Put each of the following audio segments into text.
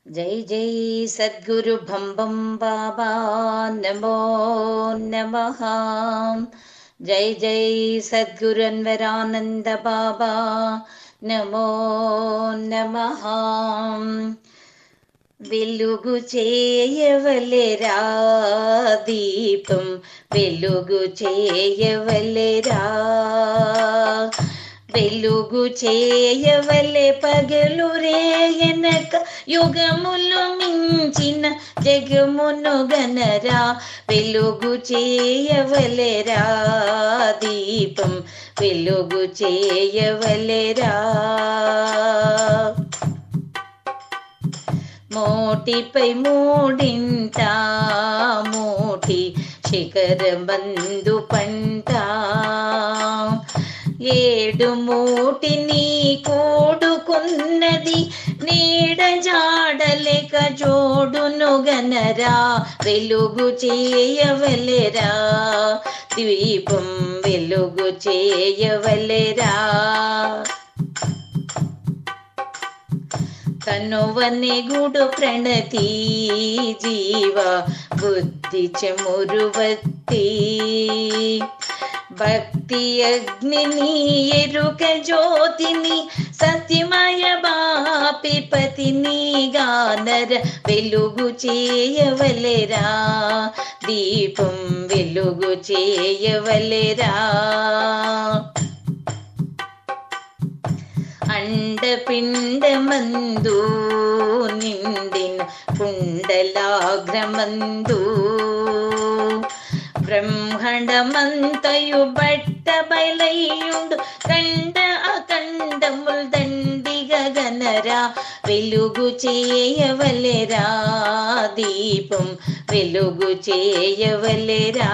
జై జై సద్గురు బం బం బాబా నమో నమః. జై జై సద్గురు అన్వరానంద బాబా నమో నమః. వెలుగు చేయవలెరా దీపం వెలుగు చేయవలెరా, వెలుగు చేయవలె పగలు రేయనక యుగములు మించిన జగమును గనరా. వెలుగు చేయవలెరా దీపం వెలుగు చేయవలెరా. మోటిపై మూడింట మోటి శిఖరమందు పంట, ఏడు మూటిని కూడుకున్నది నీడ జాడలేక జోడును గనరా. వెలుగు చేయవలెరా దీపం వెలుగు చేయవలెరా. కనువనెగుడు ప్రణతి జీవ బుద్ధి చమురువత్తి, భక్తి అగ్నిని ఎరుక జ్యోతిని సత్యమయ బాపిపతిని గానర. వెలుగు చేయవలెరా దీపం వెలుగు చేయవలెరా. అండపిండమందు నిండిన కుండలాగ్రమందు, బ్రహ్మాండమంతయు బట్ట బయలయ్యుండు కండ అఖండముల్ దండిగ గనరా. వెలుగు చేయవలెరా దీపం వెలుగు చేయవలెరా.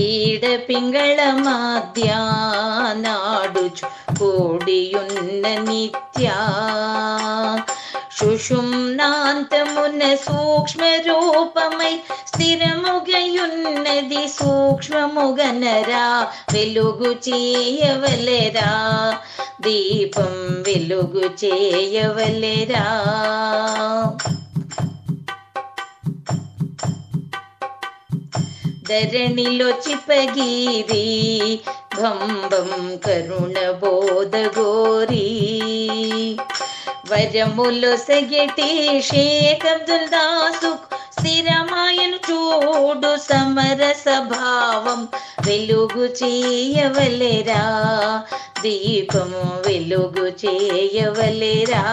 ఈడ పింగళ మాధ్యానాడుచు కూడియున్న నిత్య, సుషుమ్నాంతమున సూక్ష్మ రూపమై స్థిరముగయున్నది సూక్ష్మముగనరా. వెలుగు చేయవలెరా దీపం వెలుగు చేయవలెరా. ధరణిలో చిపగిరి భంబం కరుణ బోధగోరి, వరములో సగటి షేక్ అబ్దుల్ దాసు స్థిరమాయను చూడు సమరస భావం. వెలుగు చేయవలెరా దీపము వెలుగు చేయవలెరా.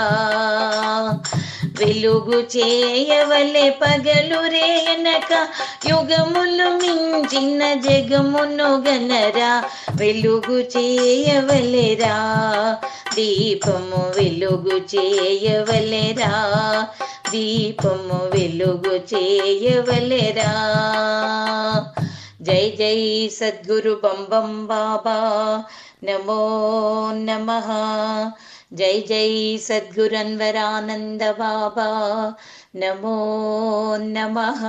వెలుగు చేయవలె పగలు రేయనక యుగములు మించిన జగమును గనరా. వెలుగు చేయవలెరా దీపము వెలుగు చేయవలెరా. దీపము వెలుగు చేయవలెరా. జై జై సద్గురు బం బం బాబా నమో నమః. జై జై సద్గురు అన్వరానంద బాబా నమో నమః.